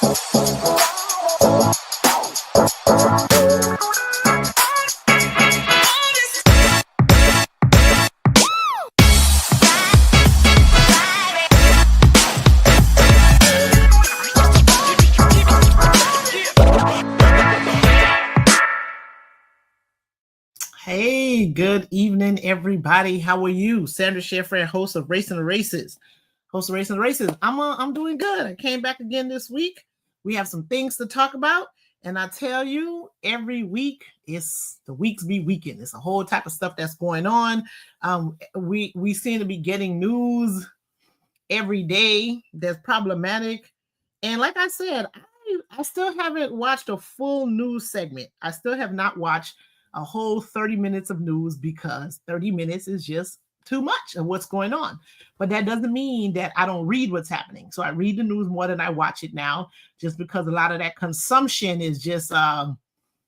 Hey, good evening, everybody. How are you? Sandra Sheffer, host of Racing the Races. I'm doing good. I came back again this week. We have some things to talk about, and I tell you, every week it's the weeks be weekend. It's a whole type of stuff that's going on. We seem to be getting news every day that's problematic, and like I said, I still haven't watched a full news segment. I still have not watched a whole 30 minutes of news because 30 minutes is just too much of what's going on. But that doesn't mean that I don't read what's happening. So I read the news more than I watch it now, just because a lot of that consumption is just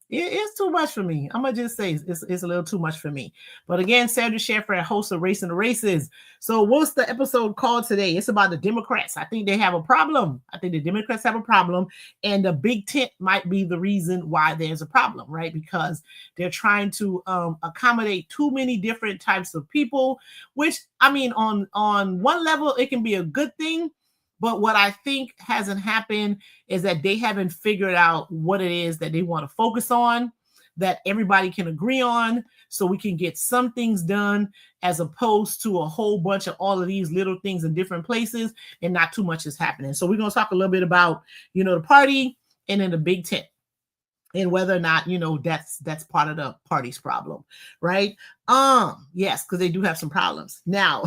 it's too much for me. I'm gonna just say it's a little too much for me. But again, Sandra Sheffer, host of Racing the Races. So what's the episode called today? It's about the Democrats. I think they have a problem. I think the Democrats have a problem, and the Big Tent might be the reason why there's a problem, right? Because they're trying to accommodate too many different types of people. Which, I mean, on one level, it can be a good thing. But what I think hasn't happened is that they haven't figured out what it is that they want to focus on, that everybody can agree on, so we can get some things done, as opposed to a whole bunch of all of these little things in different places and not too much is happening. So we're going to talk a little bit about, the party and then the Big Tent, and whether or not, that's part of the party's problem, right? Yes, because they do have some problems. Now,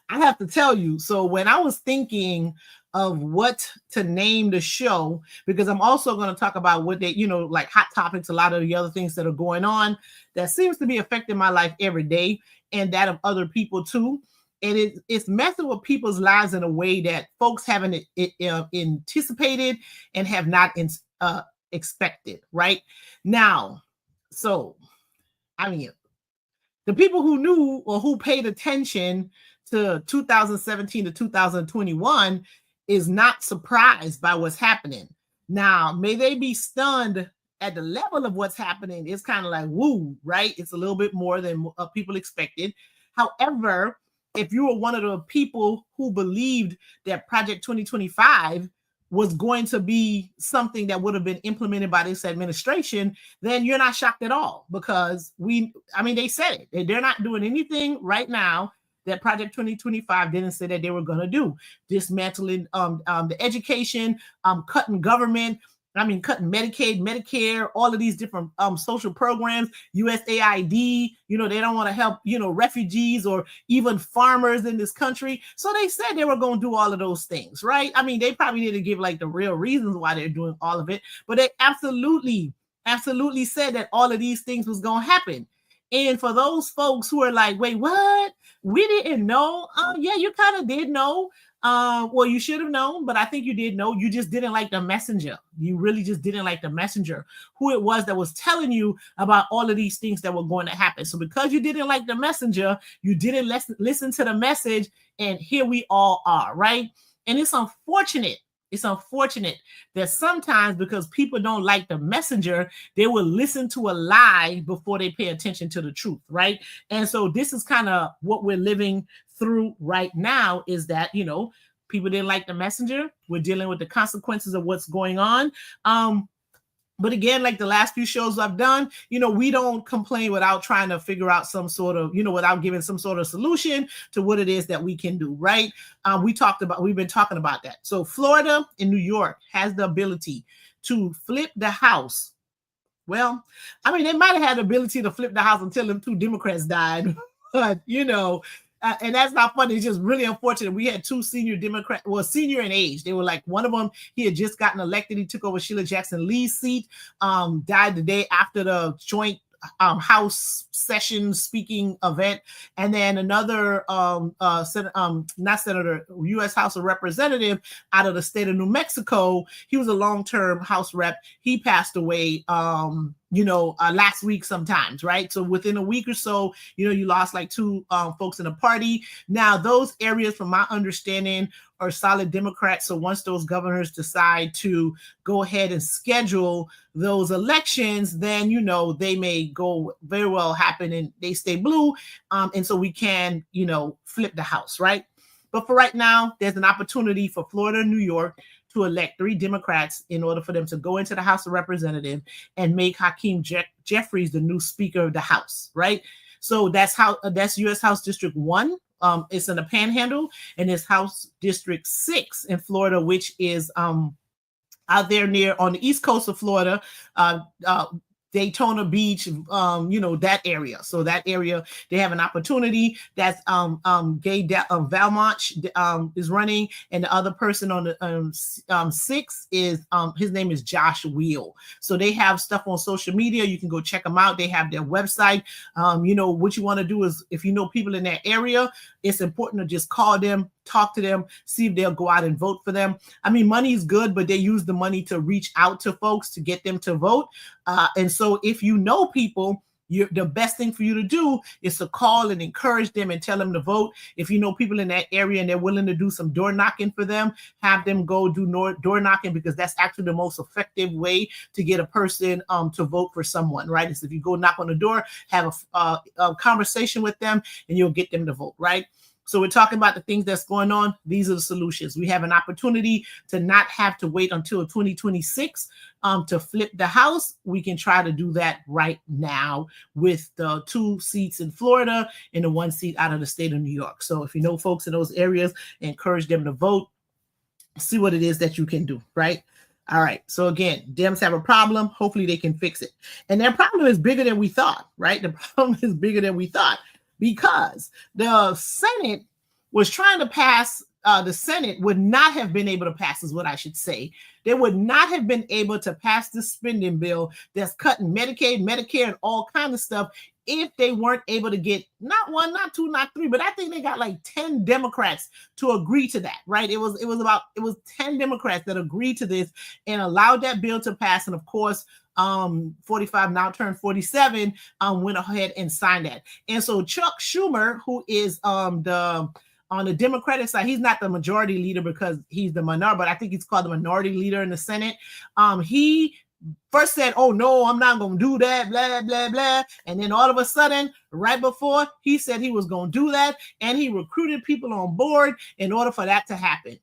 I have to tell you, so when I was thinking of what to name the show, because I'm also going to talk about what they, like hot topics, a lot of the other things that are going on that seems to be affecting my life every day and that of other people too. And it's messing with people's lives in a way that folks haven't anticipated and have not expected, right? Now, so, I mean, the people who knew or who paid attention to 2017 to 2021 is not surprised by what's happening. Now, may they be stunned at the level of what's happening. It's kind of like, woo, right? It's a little bit more than people expected. However, if you were one of the people who believed that Project 2025 was going to be something that would have been implemented by this administration, then you're not shocked at all, because they said it. They're not doing anything right now that Project 2025 didn't say that they were going to do. Dismantling the education, cutting government, cutting Medicaid, Medicare, all of these different social programs, USAID, they don't want to help, refugees or even farmers in this country. So they said they were going to do all of those things, right? They probably need to give like the real reasons why they're doing all of it, but they absolutely said that all of these things was going to happen. And for those folks who are like, wait, what? We didn't know. Yeah, you kind of did know. Well, you should have known, but I think you did know. You just didn't like the messenger. You really just didn't like the messenger, who it was that was telling you about all of these things that were going to happen. So because you didn't like the messenger, you didn't listen to the message, and here we all are, right? And it's unfortunate. It's unfortunate that sometimes, because people don't like the messenger, they will listen to a lie before they pay attention to the truth, right? And so this is kind of what we're living through right now, is that, people didn't like the messenger. We're dealing with the consequences of what's going on. But again, like the last few shows I've done, we don't complain without trying to figure out some sort of, without giving some sort of solution to what it is that we can do, right? We've been talking about that. So Florida and New York has the ability to flip the House. Well, they might have had the ability to flip the House until them two Democrats died, but, and that's not funny. It's just really unfortunate. We had two senior Democrats, senior in age. They were like, one of them, he had just gotten elected. He took over Sheila Jackson Lee's seat, died the day after the joint House session speaking event. And then another U.S. House of Representative out of the state of New Mexico. He was a long-term House rep. He passed away last week sometimes, right? So within a week or so, you lost like two folks in the party. Now, those areas, from my understanding, are solid Democrats. So once those governors decide to go ahead and schedule those elections, then, you know, they may go very well happen and they stay blue. And so we can, you know, flip the House, right? But for right now, there's an opportunity for Florida and New York to elect 3 Democrats in order for them to go into the House of Representatives and make Hakeem Jeffries the new Speaker of the House, right? So that's U.S. House District 1. It's in the Panhandle, and it's House District 6 in Florida, which is out there near on the east coast of Florida, Daytona Beach, you know, that area. So that area, they have an opportunity. That's Gay Valmont is running, and the other person on the 6 is his name is Josh Wheel. So they have stuff on social media. You can go check them out. They have their website. You know, what you want to do is, if you know people in that area, it's important to just call them, talk to them, see if they'll go out and vote for them. I mean, money is good, but they use the money to reach out to folks to get them to vote. And so if you know people, the best thing for you to do is to call and encourage them and tell them to vote. If you know people in that area and they're willing to do some door knocking for them, have them go do door knocking, because that's actually the most effective way to get a person to vote for someone, right? Is if you go knock on the door, have a conversation with them, and you'll get them to vote, right? So we're talking about the things that's going on. These are the solutions. We have an opportunity to not have to wait until 2026 to flip the House. We can try to do that right now with the 2 seats in Florida and the 1 seat out of the state of New York. So if you know folks in those areas, encourage them to vote. See what it is that you can do, right? All right. So again, Dems have a problem. Hopefully they can fix it. And their problem is bigger than we thought, right? The problem is bigger than we thought, because the Senate was trying to pass, the Senate would not have been able to pass, is what I should say. They would not have been able to pass this spending bill that's cutting Medicaid, Medicare, and all kinds of stuff if they weren't able to get not 1, not 2, not 3, but I think they got like 10 Democrats to agree to that, right? It was 10 Democrats that agreed to this and allowed that bill to pass. And of course, 45 now turned 47 went ahead and signed that. And so Chuck Schumer, who is on the Democratic side, he's not the majority leader because he's the minority, but I think he's called the minority leader in the Senate. He first said, oh no, I'm not going to do that, blah, blah, blah. And then all of a sudden, right before, he said he was going to do that, and he recruited people on board in order for that to happen.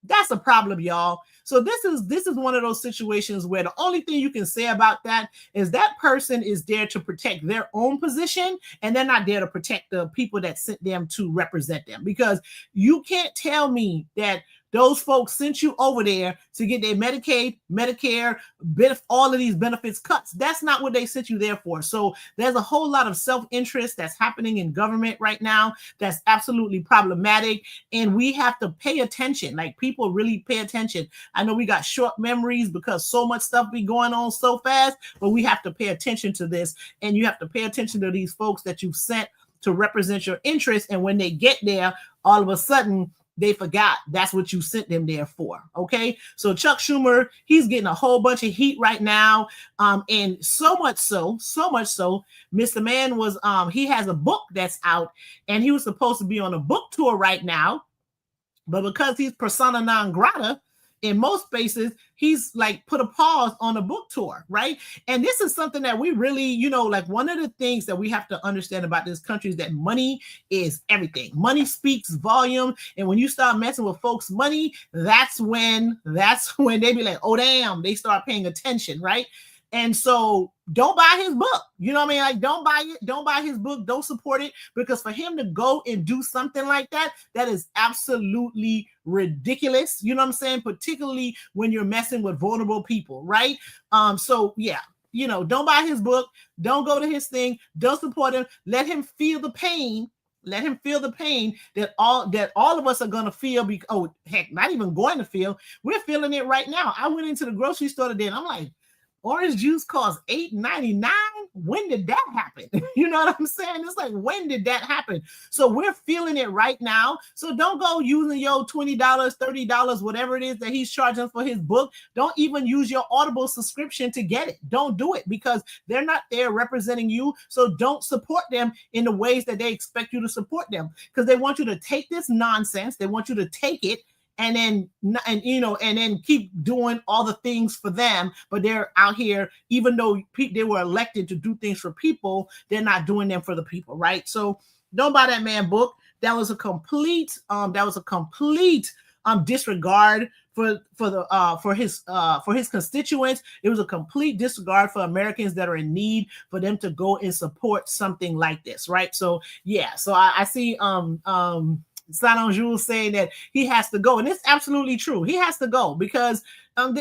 That's a problem, y'all. So this is one of those situations where the only thing you can say about that is that person is there to protect their own position, and they're not there to protect the people that sent them to represent them. Because you can't tell me that those folks sent you over there to get their Medicaid, Medicare, all of these benefits cuts. That's not what they sent you there for. So there's a whole lot of self-interest that's happening in government right now that's absolutely problematic. And we have to pay attention. Like, people really pay attention. I know we got short memories because so much stuff be going on so fast, but we have to pay attention to this. And you have to pay attention to these folks that you've sent to represent your interests. And when they get there, all of a sudden, they forgot that's what you sent them there for. Okay. So Chuck Schumer, he's getting a whole bunch of heat right now. And so much so, Mr. Man was, he has a book that's out, and he was supposed to be on a book tour right now. But because he's persona non grata in most spaces, he's like put a pause on a book tour, right? And this is something that we really, like, one of the things that we have to understand about this country is that money is everything. Money speaks volume. And when you start messing with folks' money, that's when they be like, oh, damn, they start paying attention, right? And so don't buy his book. You know what I mean? Like, don't buy it. Don't buy his book. Don't support it, because for him to go and do something like that, that is absolutely ridiculous. You know what I'm saying? Particularly when you're messing with vulnerable people, right? So yeah, don't buy his book. Don't go to his thing. Don't support him. Let him feel the pain. Let him feel the pain that all of us are going to feel. Not even going to feel. We're feeling it right now. I went into the grocery store today and I'm like, orange juice costs $8.99. When did that happen? You know what I'm saying? It's like, when did that happen? So we're feeling it right now. So don't go using your $20, $30, whatever it is that he's charging for his book. Don't even use your Audible subscription to get it. Don't do it, because they're not there representing you. So don't support them in the ways that they expect you to support them, because they want you to take this nonsense. They want you to take it and then and then keep doing all the things for them, but they're out here, even though they were elected to do things for people, they're not doing them for the people, right? So don't buy that man book. That was a complete disregard for his constituents. It was a complete disregard for Americans that are in need, for them to go and support something like this, right? So yeah, so I see Sanon Jules saying that he has to go, and it's absolutely true. He has to go because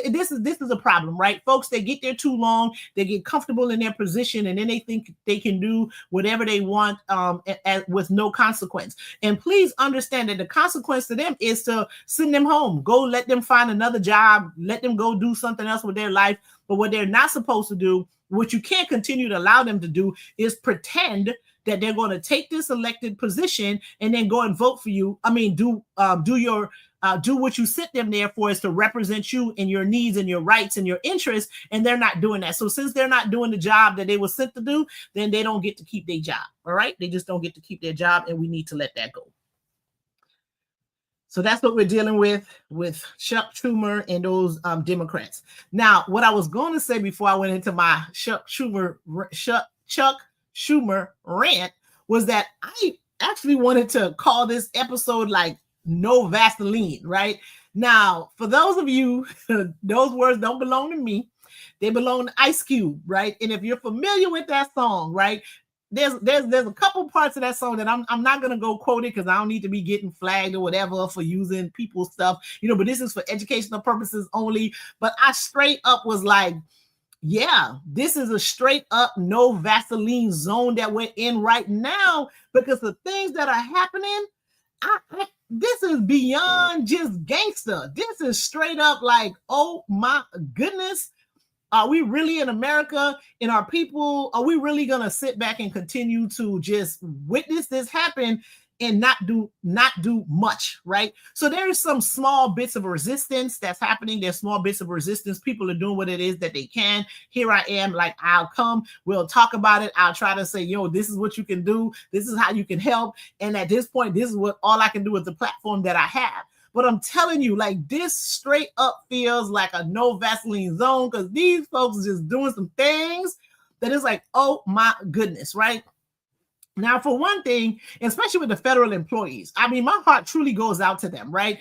this is a problem, right? Folks, they get there too long, they get comfortable in their position, and then they think they can do whatever they want with no consequence. And please understand that the consequence to them is to send them home, go let them find another job, let them go do something else with their life. But what they're not supposed to do, what you can't continue to allow them to do, is pretend that they're going to take this elected position and then go and vote for you. I mean, do what you sent them there for, is to represent you and your needs and your rights and your interests, and they're not doing that. So since they're not doing the job that they were sent to do, then they don't get to keep their job. All right, they just don't get to keep their job, and we need to let that go. So that's what we're dealing with Chuck Schumer and those Democrats. Now, what I was going to say before I went into my Chuck Schumer rant was that I actually wanted to call this episode like No Vaseline, right? Now, for those of you, those words don't belong to me. They belong to Ice Cube, right? And if you're familiar with that song, right, there's a couple parts of that song that I'm not gonna go quote it because I don't need to be getting flagged or whatever for using people's stuff, but this is for educational purposes only. But I straight up was like, yeah, this is a straight up no Vaseline zone that we're in right now, because the things that are happening, this is beyond just gangster. This is straight up like, oh my goodness. Are we really in America, and our people, are we really going to sit back and continue to just witness this happen and not do much, right? So there's some small bits of resistance that's happening. There's small bits of resistance. People are doing what it is that they can. Here I am, like, I'll come, we'll talk about it. I'll try to say, this is what you can do. This is how you can help. And at this point, this is what all I can do with the platform that I have. But I'm telling you, like, this straight up feels like a no Vaseline zone, because these folks are just doing some things that is like, oh my goodness, right? Now, for one thing, especially with the federal employees, I mean, my heart truly goes out to them, right?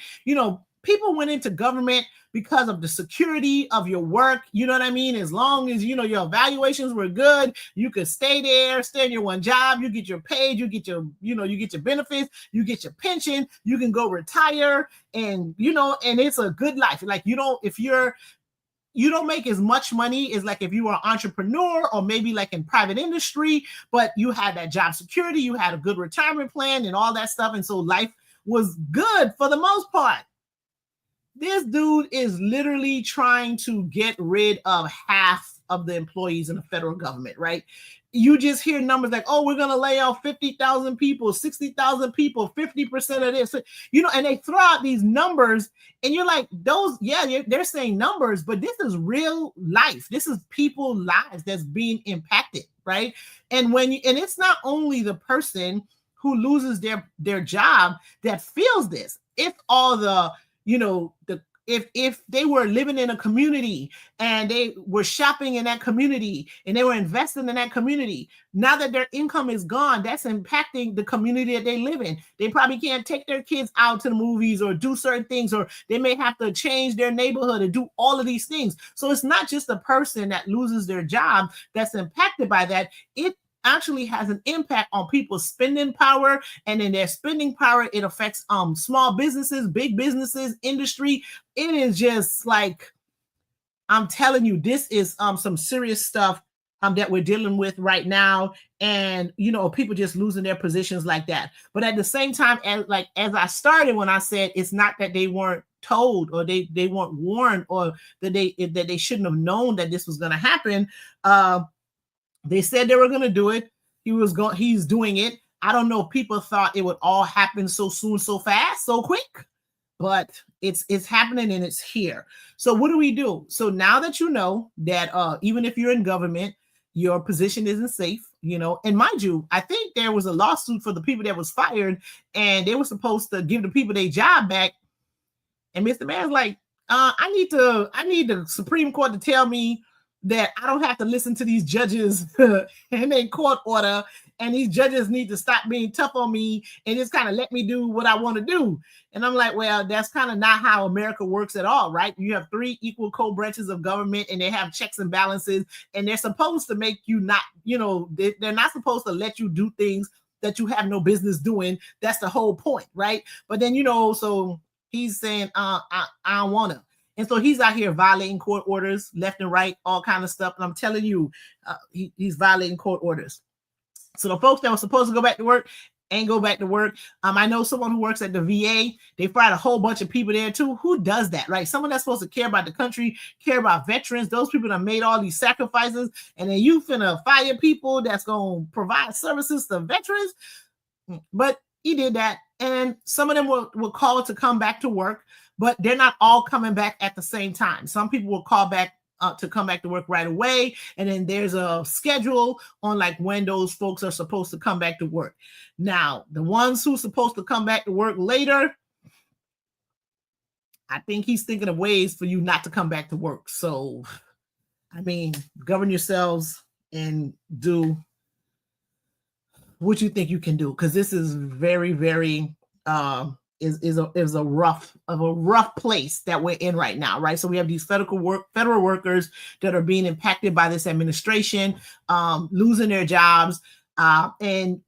People went into government because of the security of your work. You know what I mean? As long as, your evaluations were good, you could stay there, stay in your one job, you get your pay, you get your, you get your benefits, you get your pension, you can go retire, and, and it's a good life. Like, you don't make as much money as like if you were an entrepreneur or maybe like in private industry, but you had that job security, you had a good retirement plan and all that stuff. And so life was good for the most part. This dude is literally trying to get rid of half of the employees in the federal government, right? You just hear numbers like, oh, we're going to lay off 50,000 people, 60,000 people, 50% of this, and they throw out these numbers, and you're like, they're saying numbers, but this is real life. This is people's lives that's being impacted, right? And it's not only the person who loses their job that feels this. It's all the, if they were living in a community and they were shopping in that community and they were investing in that community, now that their income is gone, that's impacting the community that they live in. They probably can't take their kids out to the movies or do certain things, or they may have to change their neighborhood and do all of these things. So it's not just the person that loses their job that's impacted by that. It actually has an impact on people's spending power, and in their spending power, it affects small businesses, big businesses, industry. It is just like, I'm telling you, this is some serious stuff that we're dealing with right now, and people just losing their positions like that. But at the same time, as I started when I said, it's not that they weren't told or they weren't warned, or that they shouldn't have known that this was going to happen. They said they were going to do it. He's doing it. I don't know if people thought it would all happen so soon, so fast, so quick, but it's happening, and it's here. So what do we do? So now that you know that even if you're in government, your position isn't safe, and mind you, I think there was a lawsuit for the people that was fired, and they were supposed to give the people their job back And Mr. Mayor's like, I need the Supreme Court to tell me that I don't have to listen to these judges and their court order, and these judges need to stop being tough on me and just kind of let me do what I want to do. And I'm like, well, that's kind of not how America works at all, right? You have three equal co-branches of government, and they have checks and balances, and they're supposed to make you not, they're not supposed to let you do things that you have no business doing. That's the whole point, right? But then, so he's saying, I don't want to. And so he's out here violating court orders left and right, all kind of stuff. And I'm telling you, he's violating court orders. So the folks that were supposed to go back to work ain't go back to work. I know someone who works at the VA. They fired a whole bunch of people there too. Who does that, right? Someone that's supposed to care about the country, care about veterans, those people that made all these sacrifices, and then you finna fire people that's going to provide services to veterans. But he did that. And some of them were called to come back to work, but they're not all coming back at the same time. Some people will call back to come back to work right away. And then there's a schedule on like when those folks are supposed to come back to work. Now, the ones who's supposed to come back to work later, I think he's thinking of ways for you not to come back to work. So, I mean, govern yourselves and do what you think you can do. Because this is very, very, is a rough place that we're in right now, right? So we have these federal workers that are being impacted by this administration, losing their jobs, and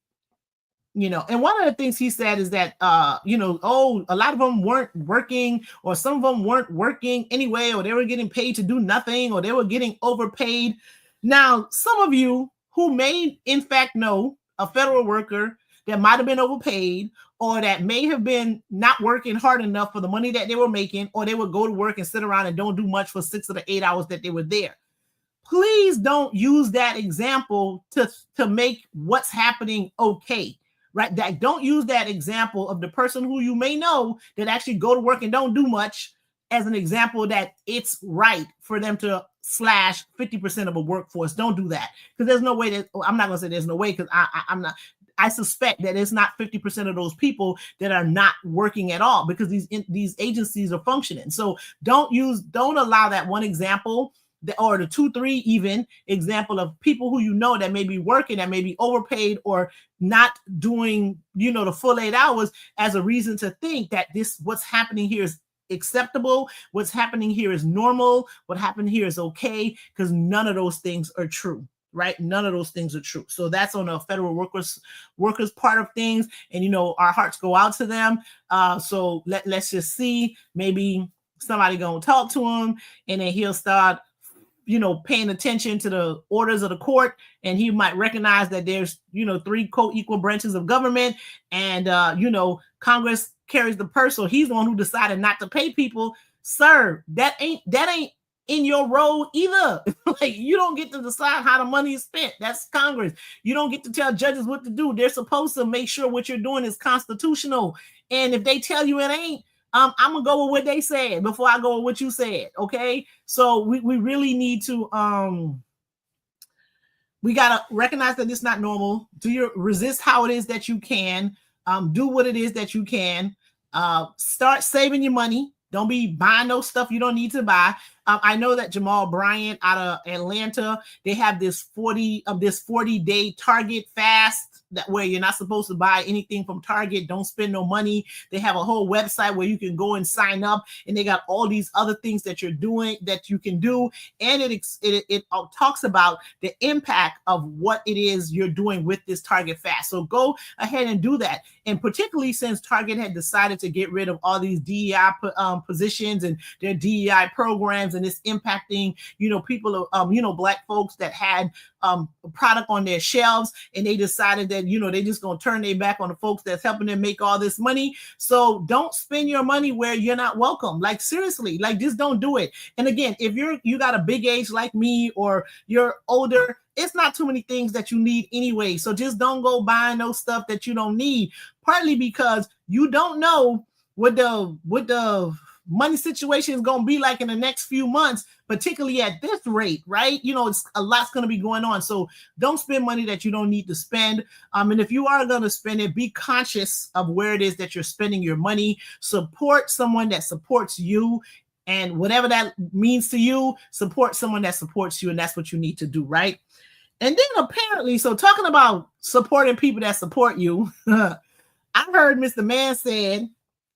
one of the things he said is that a lot of them weren't working, or some of them weren't working anyway, or they were getting paid to do nothing, or they were getting overpaid. Now, some of you who may in fact know a federal worker that might have been overpaid, or that may have been not working hard enough for the money that they were making, or they would go to work and sit around and don't do much for 6 of the 8 hours that they were there. Please don't use that example to make what's happening okay, right? Don't use that example of the person who you may know that actually go to work and don't do much as an example that it's right for them to slash 50% of a workforce. Don't do that, because there's no way that, I'm not going to say there's no way, because I suspect that it's not 50% of those people that are not working at all, because these agencies are functioning. So don't allow that one example, or the 2-3 even example of people who that may be working, that may be overpaid or not doing the full 8 hours as a reason to think that what's happening here is acceptable, what's happening here is normal, what happened here is okay, because none of those things are true. Right? None of those things are true. So that's on the federal workers part of things. And, our hearts go out to them. So let's just see, maybe somebody going to talk to him, and then he'll start, paying attention to the orders of the court. And he might recognize that there's, 3 co-equal branches of government, and, Congress carries the purse. So he's the one who decided not to pay people. Sir, that ain't in your role either. Like, you don't get to decide how the money is spent. That's Congress. You don't get to tell judges what to do. They're supposed to make sure what you're doing is constitutional. And if they tell you it ain't, I'm gonna go with what they said before I go with what you said. Okay. So we really need to we gotta recognize that it's not normal. Resist how it is that you can. Do what it is that you can. Start saving your money. Don't be buying no stuff you don't need to buy. I know that Jamal Bryant out of Atlanta, they have this 40-day Target fast, that where you're not supposed to buy anything from Target. Don't spend no money. They have a whole website where you can go and sign up, and they got all these other things that you're doing that you can do. And it talks about the impact of what it is you're doing with this Target fast. So go ahead and do that. And particularly since Target had decided to get rid of all these DEI positions and their DEI programs, and it's impacting, people, Black folks that had a product on their shelves, and they decided that, they just going to turn their back on the folks that's helping them make all this money. So don't spend your money where you're not welcome. Like, seriously, like, just don't do it. And again, if you got a big age like me, or you're older, it's not too many things that you need anyway. So just don't go buying no stuff that you don't need, partly because you don't know what the money situation is going to be like in the next few months, particularly at this rate, right? It's a lot's going to be going on. So don't spend money that you don't need to spend. And if you are going to spend it, be conscious of where it is that you're spending your money. Support someone that supports you. And whatever that means to you, support someone that supports you. And that's what you need to do, right? And then apparently, so talking about supporting people that support you, I heard Mr. Man said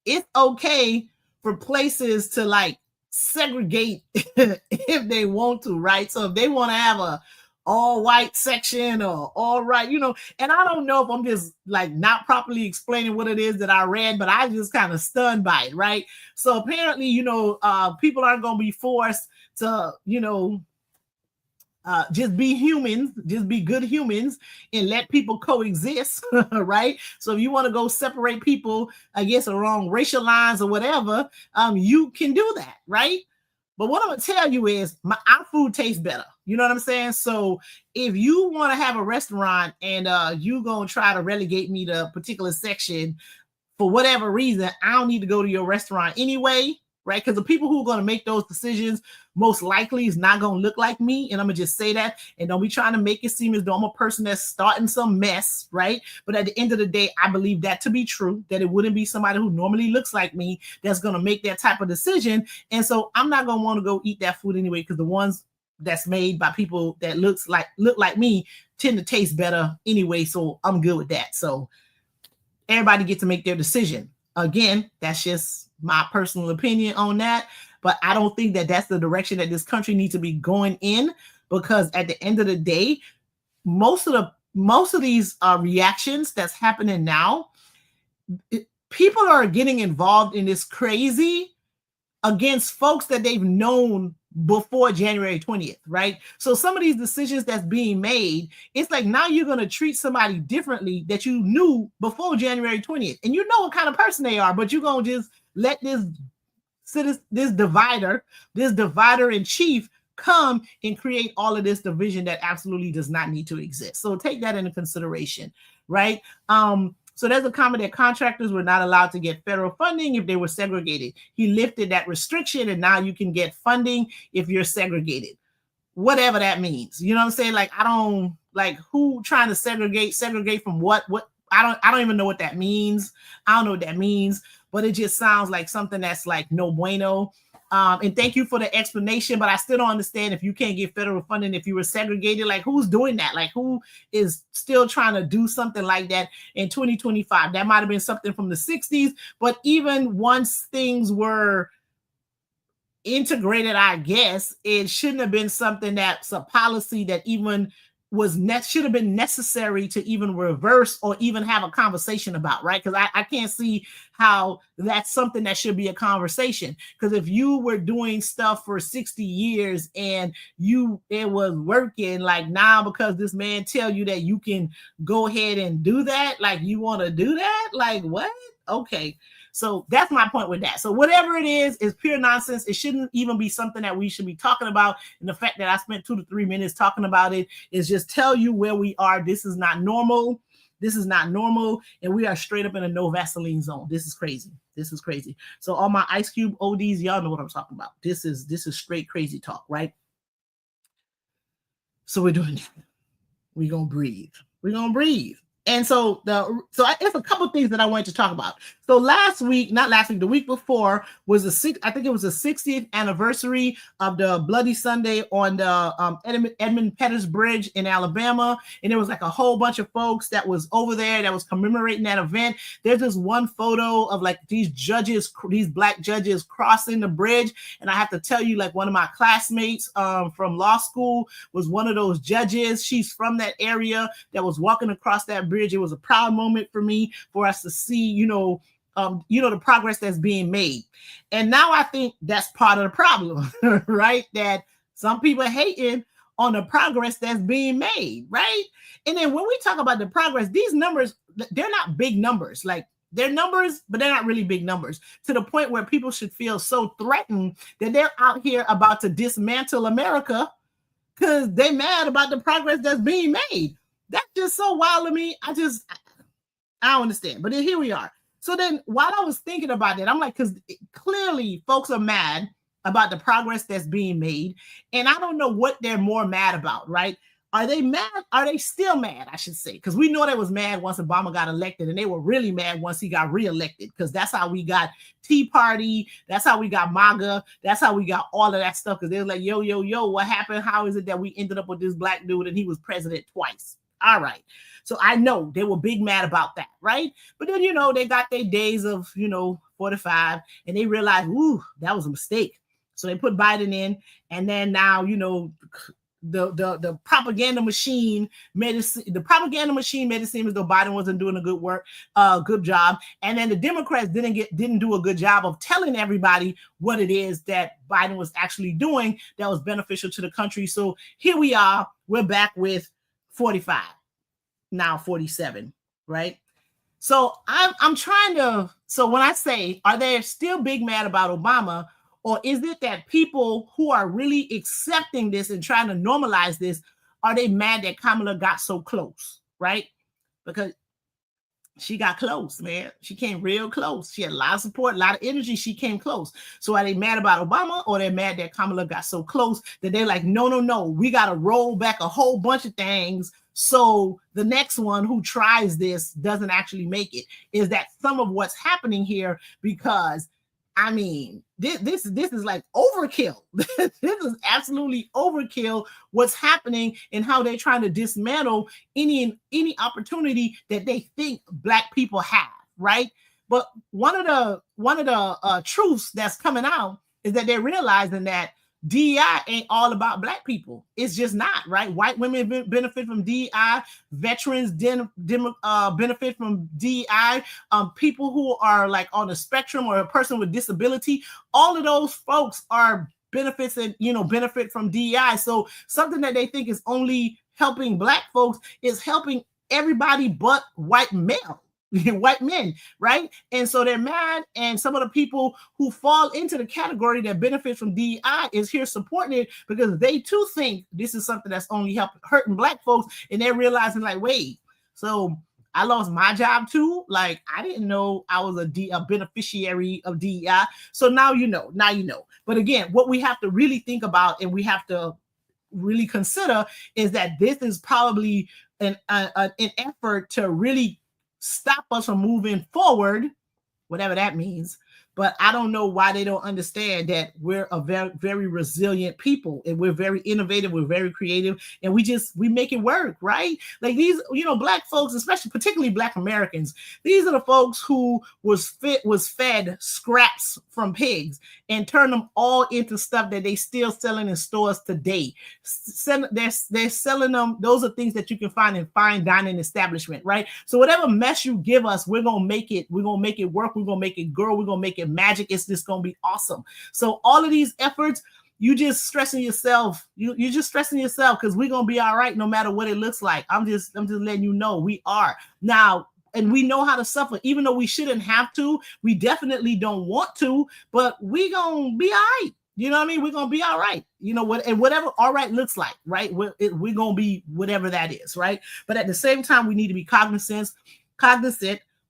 it's okay for places to like segregate if they want to, right? So if they want to have a all white section or all right, and I don't know if I'm just like not properly explaining what it is that I read, but I just kind of stunned by it, right? So apparently, people aren't going to be forced to, just be humans, just be good humans and let people coexist, right? So if you want to go separate people, I guess, along racial lines or whatever, you can do that, right? But what I'm going to tell you is our food tastes better. You know what I'm saying? So if you want to have a restaurant and you going to try to relegate me to a particular section for whatever reason, I don't need to go to your restaurant anyway, right? Because the people who are going to make those decisions most likely is not going to look like me. And I'm going to just say that. And don't be trying to make it seem as though I'm a person that's starting some mess, right? But at the end of the day, I believe that to be true, that it wouldn't be somebody who normally looks like me that's going to make that type of decision. And so I'm not going to want to go eat that food anyway, because the ones that's made by people that look like me tend to taste better anyway. So I'm good with that. So everybody gets to make their decision. Again, that's just my personal opinion on that. But I don't think that that's the direction that this country needs to be going in, because at the end of the day, most of these reactions that's happening now, people are getting involved in this crazy against folks that they've known before January 20th, right? So some of these decisions that's being made, it's like now you're going to treat somebody differently that you knew before January 20th. And you know what kind of person they are, but you're going to just let this divider in chief come and create all of this division that absolutely does not need to exist. So take that into consideration, right? So there's a comment that contractors were not allowed to get federal funding if they were segregated. He lifted that restriction, and now you can get funding if you're segregated. Whatever that means. You know what I'm saying? Like, I don't like who trying to segregate from what I don't even know what that means. I don't know what that means, but it just sounds like something that's like no bueno. And thank you for the explanation, but I still don't understand if you can't get federal funding if you were segregated. Like, who's doing that? Like, who is still trying to do something like that in 2025? That might have been something from the 60s, but even once things were integrated, I guess, it shouldn't have been something that's a policy that even should have been necessary to even reverse or even have a conversation about, right? Because I can't see how that's something that should be a conversation. Because if you were doing stuff for 60 years and it was working, like now because this man tell you that you can go ahead and do that, like you want to do that, like what? Okay. So that's my point with that. So whatever it is pure nonsense. It shouldn't even be something that we should be talking about. And the fact that I spent 2 to 3 minutes talking about it is just tell you where we are. This is not normal. This is not normal. And we are straight up in a no Vaseline zone. This is crazy. This is crazy. So all my Ice Cube ODs, y'all know what I'm talking about. This is straight crazy talk, right? So we're doing that. We're going to breathe. We're going to breathe. And so it's a couple of things that I wanted to talk about. So the week before was I think it was the 60th anniversary of the Bloody Sunday on the Edmund Pettus Bridge in Alabama. And there was like a whole bunch of folks that was over there that was commemorating that event. There's this one photo of like these black judges crossing the bridge. And I have to tell you, like one of my classmates from law school was one of those judges. She's from that area that was walking across that bridge. It was a proud moment for me for us to see, the progress that's being made. And now I think that's part of the problem, right? That some people are hating on the progress that's being made, right? And then when we talk about the progress, these numbers, they're not big numbers. Like they're numbers, but they're not really big numbers, to the point where people should feel so threatened that they're out here about to dismantle America because they're mad about the progress that's being made. That's just so wild to me. I don't understand. But here we are. So then while I was thinking about that, I'm like, because clearly folks are mad about the progress that's being made. And I don't know what they're more mad about, right? Are they mad? Are they still mad? I should say, because we know they was mad once Obama got elected, and they were really mad once he got reelected, because that's how we got Tea Party, that's how we got MAGA, that's how we got all of that stuff. Because they were like, yo, what happened? How is it that we ended up with this black dude and he was president twice? All right. So I know they were big mad about that, right? But then, they got their days of, 45, and they realized, ooh, that was a mistake. So they put Biden in, and then now, the propaganda machine made it seem as though Biden wasn't doing a good job, and then the Democrats didn't do a good job of telling everybody what it is that Biden was actually doing that was beneficial to the country. So here we are, we're back with 45, now 47, right? So I'm trying to. So when I say, are they still big mad about Obama? Or is it that people who are really accepting this and trying to normalize this, are they mad that Kamala got so close, right? Because she got close, man. She came real close. She had a lot of support, a lot of energy. She came close. So are they mad about Obama, or they're mad that Kamala got so close that they're like, no, we got to roll back a whole bunch of things so the next one who tries this doesn't actually make it? Is that some of what's happening here? Because I mean, this is like overkill. This is absolutely overkill what's happening and how they're trying to dismantle any opportunity that they think Black people have, right? But one of the truths that's coming out is that they're realizing that DEI ain't all about Black people. It's just not, right? White women benefit from DEI, veterans benefit from DEI, people who are like on the spectrum or a person with disability, all of those folks are benefits and benefit from DEI. So something that they think is only helping Black folks is helping everybody but white male. White men, right? And so they're mad, and some of the people who fall into the category that benefit from DEI is here supporting it because they too think this is something that's only hurting Black folks, and they're realizing like, wait, so I lost my job too. Like, I didn't know I was a beneficiary of DEI. So now you know. But again, what we have to really think about and we have to really consider is that this is probably an effort to really stop us from moving forward, whatever that means. But I don't know why they don't understand that we're a very, very resilient people, and we're very innovative, we're very creative, and we make it work, right? Like these, Black folks, especially particularly Black Americans, these are the folks who was fed scraps from pigs and turned them all into stuff that they still selling in stores today. They're selling them. Those are things that you can find in fine dining establishment, right? So whatever mess you give us, we're gonna make it work. We're gonna make it grow. We're gonna make it magic. It's just gonna be awesome. So all of these efforts, you just stressing yourself. You're just stressing yourself because we're gonna be all right no matter what it looks like. I'm just letting you know we are now. And we know how to suffer, even though we shouldn't have to. We definitely don't want to, but we gonna be all right. You know what I mean? We're gonna be all right. And whatever all right looks like, right? We're gonna be whatever that is, right? But at the same time, we need to be cognizant.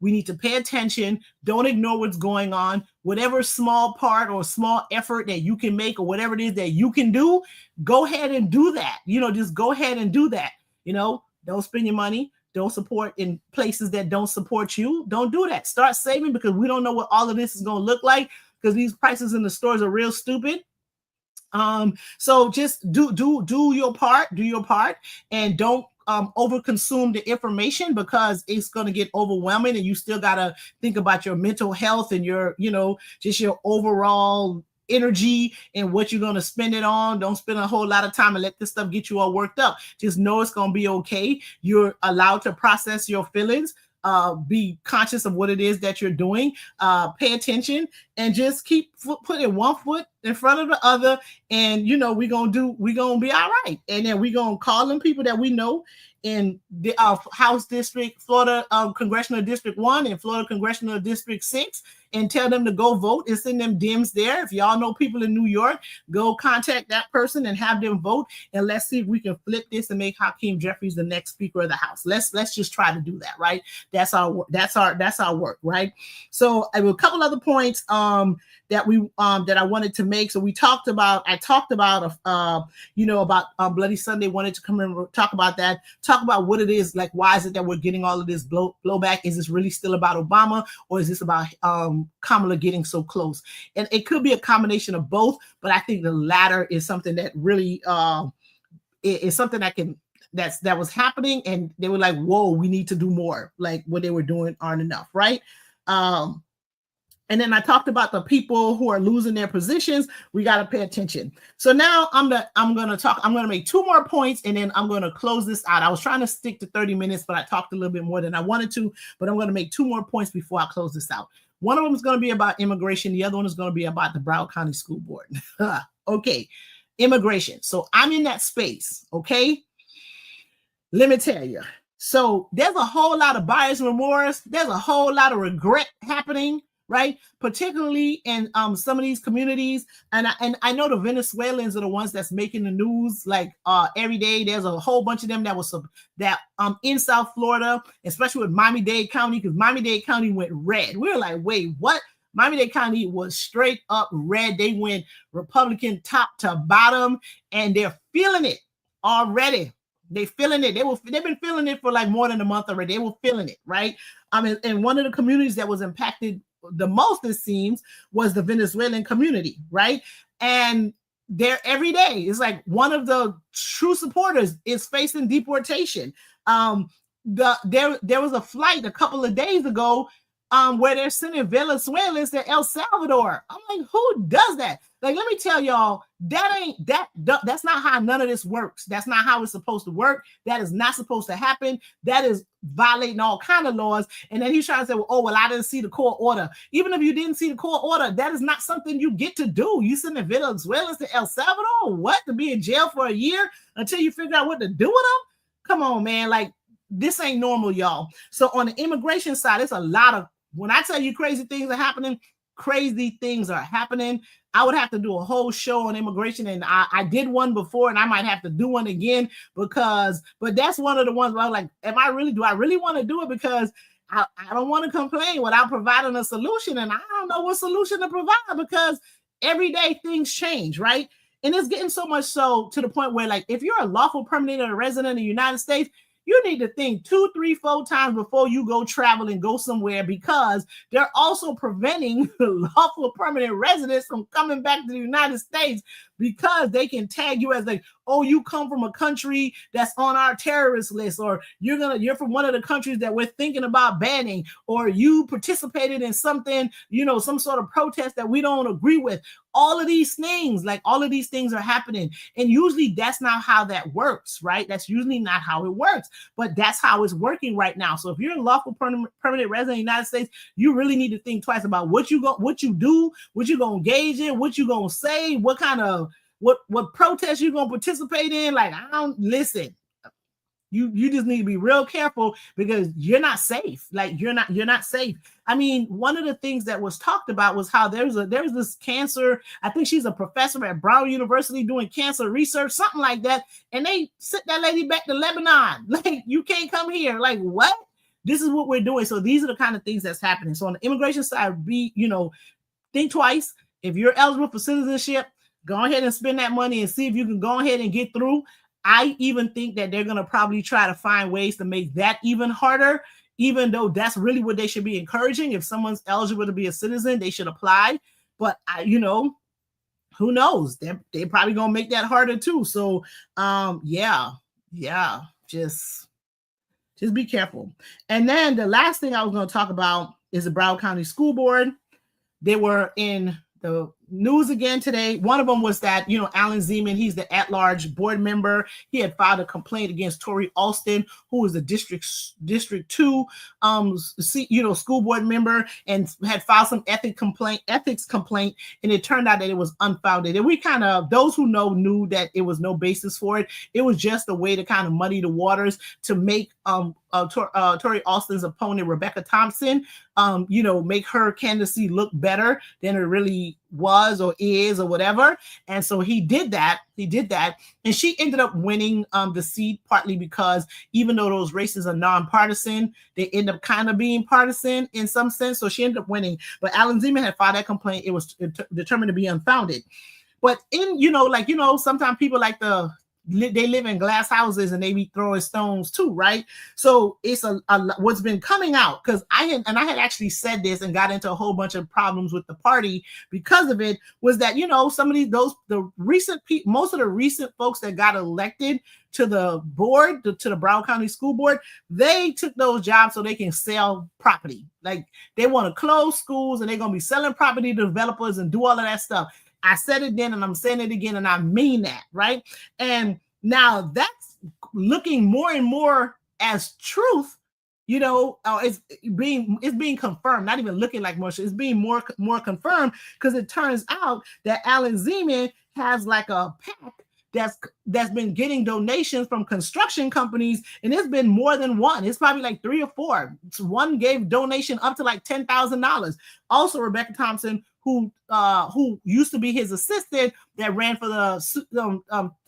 We need to pay attention. Don't ignore what's going on. Whatever small part or small effort that you can make or whatever it is that you can do, go ahead and do that. Just go ahead and do that. Don't spend your money. Don't support in places that don't support you. Don't do that. Start saving, because we don't know what all of this is going to look like, because these prices in the stores are real stupid. So just do your part, and don't overconsume the information, because it's going to get overwhelming, and you still got to think about your mental health and your, just your overall energy and what you're going to spend it on. Don't spend a whole lot of time and let this stuff get you all worked up. Just know it's going to be okay. You're allowed to process your feelings. Be conscious of what it is that you're doing. Pay attention and just keep putting one foot in front of the other, and we're gonna be all right. And then we're gonna call them people that we know in the House District, Florida Congressional District 1 and Florida Congressional District 6, and tell them to go vote and send them Dems there. If y'all know people in New York, go contact that person and have them vote, and let's see if we can flip this and make Hakeem Jeffries the next Speaker of the House. Let's just try to do that, right? That's our work, right? So I have a couple other points that I wanted to make. So I talked about Bloody Sunday. Wanted to come and talk about that. Talk about what it is, like why is it that we're getting all of this blowback? Is this really still about Obama, or is this about Kamala getting so close? And it could be a combination of both, but I think the latter is something that really is something that was happening, and they were like, whoa, we need to do more. Like what they were doing aren't enough, right? And then I talked about the people who are losing their positions. We got to pay attention. So now I'm going to make two more points, and then I'm going to close this out. I was trying to stick to 30 minutes, but I talked a little bit more than I wanted to, but I'm going to make two more points before I close this out. One of them is going to be about immigration. The other one is going to be about the Broward County School Board. Okay. Immigration. So I'm in that space. Okay. Let me tell you. So there's a whole lot of buyer's remorse. There's a whole lot of regret happening, right? Particularly in some of these communities. And I know the Venezuelans are the ones that's making the news like every day. There's a whole bunch of them that in South Florida, especially with Miami-Dade County, because Miami-Dade County went red. We were like, wait, what? Miami-Dade County was straight up red. They went Republican top to bottom, and they're feeling it already. They're feeling it. They've been feeling it for like more than a month already. They were feeling it, right? And one of the communities that was impacted the most, it seems, was the Venezuelan community, right? And they're every day. It's like one of the true supporters is facing deportation. There was a flight a couple of days ago where they're sending Venezuelans to El Salvador. I'm like, who does that? Like, let me tell y'all, that's not how none of this works. That's not how it's supposed to work. That is not supposed to happen. That is violating all kind of laws. And then he's trying to say, well, I didn't see the court order. Even if you didn't see the court order, that is not something you get to do. You send the Venezuelans to El Salvador, what? To be in jail for a year until you figure out what to do with them? Come on, man. Like, this ain't normal, y'all. So on the immigration side, it's a lot of, when I tell you crazy things are happening, crazy things are happening. I would have to do a whole show on immigration, and I did one before, and I might have to do one again but that's one of the ones where I'm like, do I really want to do it? Because I don't want to complain without providing a solution, and I don't know what solution to provide, because every day things change, right? And it's getting so much so to the point where, like, if you're a lawful permanent resident in the United States, you need to think 2, 3, 4 times before you go travel and go somewhere, because they're also preventing lawful permanent residents from coming back to the United States, because they can tag you as like, oh, you come from a country that's on our terrorist list, or you're from one of the countries that we're thinking about banning, or you participated in something, some sort of protest that we don't agree with. All of these things are happening. And usually that's not how that works, right? That's usually not how it works, but that's how it's working right now. So if you're a lawful permanent resident in the United States, you really need to think twice about what you do, what you gonna engage in, what you gonna say, what kind of what protests you gonna participate in. Like, I don't listen. You just need to be real careful, because you're not safe. Like, you're not safe. I mean, one of the things that was talked about was how there's this cancer. I think she's a professor at Brown University doing cancer research, something like that. And they sent that lady back to Lebanon. Like, you can't come here. Like, what? This is what we're doing. So these are the kind of things that's happening. So on the immigration side, think twice. If you're eligible for citizenship, go ahead and spend that money and see if you can go ahead and get through. I even think that they're going to probably try to find ways to make that even harder, even though that's really what they should be encouraging. If someone's eligible to be a citizen, they should apply. But, who knows? They're probably going to make that harder too. So, just be careful. And then the last thing I was going to talk about is the Broward County School Board. They were in the news again today. One of them was that, Alan Zeman, he's the at-large board member. He had filed a complaint against Tori Alston, who is a District 2, school board member, and had filed some ethics complaint, and it turned out that it was unfounded. And we kind of, those who knew that it was no basis for it. It was just a way to kind of muddy the waters to make Tori Alston's opponent, Rebecca Thompson, make her candidacy look better than it really was or is or whatever. And so he did that. And she ended up winning the seat, partly because even though those races are nonpartisan, they end up kind of being partisan in some sense. So she ended up winning. But Alan Zeman had filed that complaint. It was determined to be unfounded. But sometimes people like they live in glass houses and they be throwing stones too, right? So it's what's been coming out, because I had actually said this and got into a whole bunch of problems with the party because of it, was that some of most of the recent folks that got elected to the board, to the Broward County School Board, they took those jobs so they can sell property. Like they want to close schools and they're gonna be selling property to developers and do all of that stuff. I said it then and I'm saying it again, and I mean that, right? And now that's looking more and more as truth, it's being confirmed, not even looking like more, it's being more confirmed, because it turns out that Alan Zeman has like a PAC that's been getting donations from construction companies, and it's been more than one. It's probably like 3 or 4. One gave donation up to like $10,000. Also, Rebecca Thompson, who used to be his assistant, that ran for the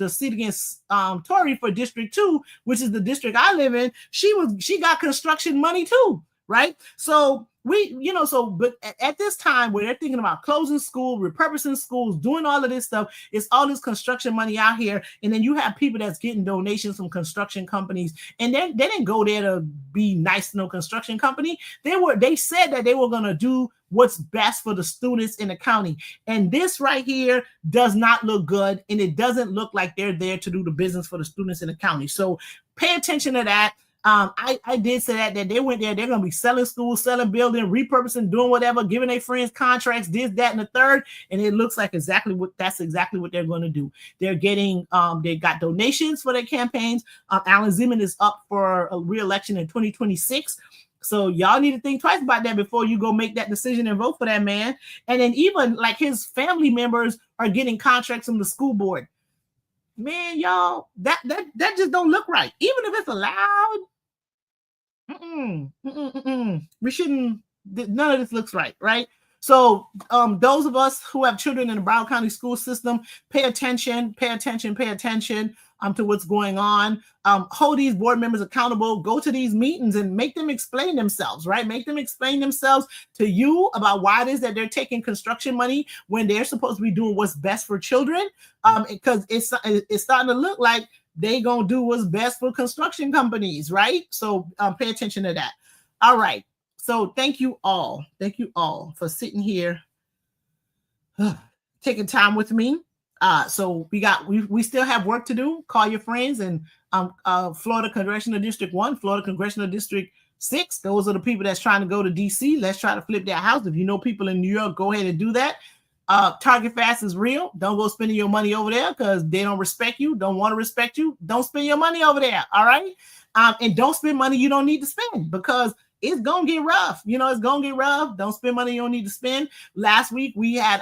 seat against Tori for District 2, which is the district I live in. She got construction money too, right? So but at this time where they're thinking about closing school, repurposing schools, doing all of this stuff, it's all this construction money out here. And then you have people that's getting donations from construction companies, and they didn't go there to be nice to no construction company. They said that they were going to do what's best for the students in the county. And this right here does not look good. And it doesn't look like they're there to do the business for the students in the county. So pay attention to that. I did say that they went there, they're going to be selling schools, selling buildings, repurposing, doing whatever, giving their friends contracts, this, that, and the third. And it looks like that's exactly what they're going to do. They're getting, they got donations for their campaigns. Alan Zeman is up for a re-election in 2026. So y'all need to think twice about that before you go make that decision and vote for that man. And then even like his family members are getting contracts from the school board. Man, y'all, that just don't look right. Even if it's allowed, we shouldn't. None of this looks right, right? So those of us who have children in the Broward County school system, pay attention to what's going on. Hold these board members accountable. Go to these meetings and make them explain themselves, right? Make them explain themselves to you about why it is that they're taking construction money when they're supposed to be doing what's best for children. Because it's starting to look like they gonna do what's best for construction companies, right? So pay attention to that. All right. So thank you all for sitting here, taking time with me. So we still have work to do. Call your friends. And Florida Congressional District 1, Florida Congressional District 6, those are the people that's trying to go to DC. Let's try to flip their house. If you know people in New York, go ahead and do that. Target Fast is real. Don't go spending your money over there because they don't respect you, don't want to respect you. Don't spend your money over there. All right. And don't spend money you don't need to spend, because it's gonna get rough. It's gonna get rough. Don't spend money you don't need to spend. Last week we had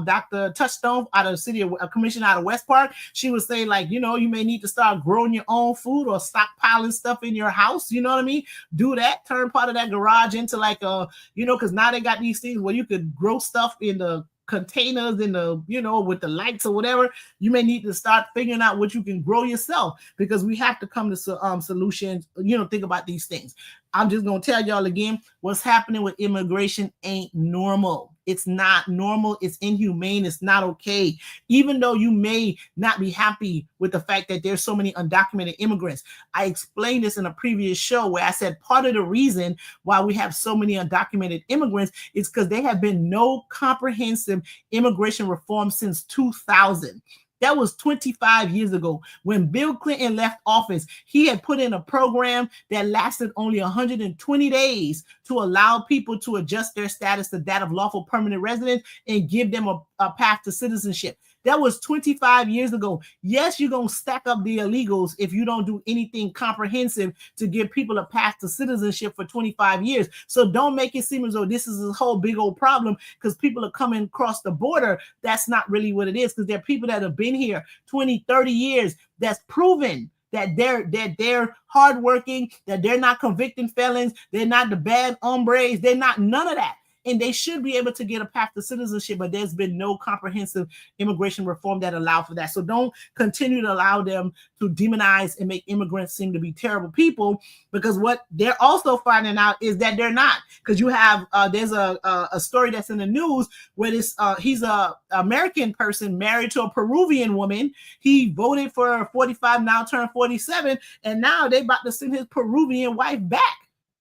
Dr. Touchstone out of the city of a commission out of West Park. She was saying, like, you may need to start growing your own food or stockpiling stuff in your house. You know what I mean? Do that. Turn part of that garage into like because now they got these things where you could grow stuff in the containers in the with the lights or whatever. You may need to start figuring out what you can grow yourself, because we have to come to solutions. Think about these things. I'm just gonna tell y'all again, what's happening with immigration ain't normal. It's not normal. It's inhumane. It's not okay. Even though you may not be happy with the fact that there's so many undocumented immigrants. I explained this in a previous show where I said part of the reason why we have so many undocumented immigrants is because there have been no comprehensive immigration reform since 2000. That was 25 years ago. When Bill Clinton left office, he had put in a program that lasted only 120 days to allow people to adjust their status to that of lawful permanent residents and give them a path to citizenship. That was 25 years ago. Yes, you're going to stack up the illegals if you don't do anything comprehensive to give people a path to citizenship for 25 years. So don't make it seem as though this is a whole big old problem because people are coming across the border. That's not really what it is, because there are people that have been here 20, 30 years that's proven that they're hardworking, that they're not convicting felons, they're not the bad hombres, they're not none of that. And they should be able to get a path to citizenship, but there's been no comprehensive immigration reform that allow for that. So don't continue to allow them to demonize and make immigrants seem to be terrible people, because what they're also finding out is that they're not. Because you have there's a story that's in the news where he's a American person married to a Peruvian woman. He voted for 45, now turned 47, and now they about to send his Peruvian wife back,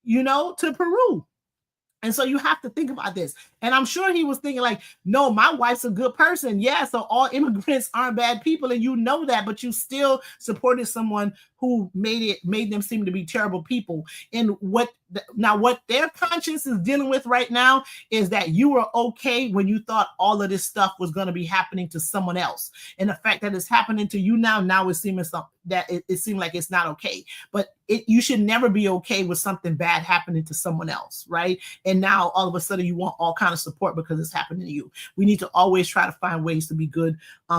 to Peru. And so you have to think about this. And I'm sure he was thinking like, no, my wife's a good person. Yeah, so all immigrants aren't bad people, and you know that, but you still supported someone who made them seem to be terrible people. And what their conscience is dealing with right now is that you were okay when you thought all of this stuff was going to be happening to someone else. And the fact that it's happening to you now it seems that it seems like it's not okay. But you should never be okay with something bad happening to someone else, right? And now all of a sudden you want all kind of support because it's happening to you. We need to always try to find ways to be good,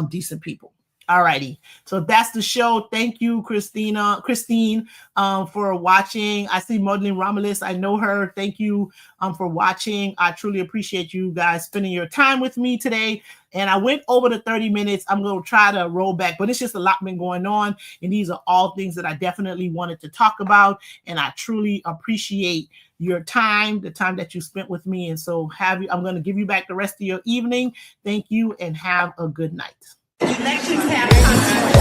decent people. All righty. So that's the show. Thank you, Christine, for watching. I see Madeline Romulus. I know her. Thank you for watching. I truly appreciate you guys spending your time with me today. And I went over the 30 minutes. I'm going to try to roll back, but it's just a lot been going on. And these are all things that I definitely wanted to talk about. And I truly appreciate your time, the time that you spent with me. And so I'm going to give you back the rest of your evening. Thank you and have a good night. Elections have consequences.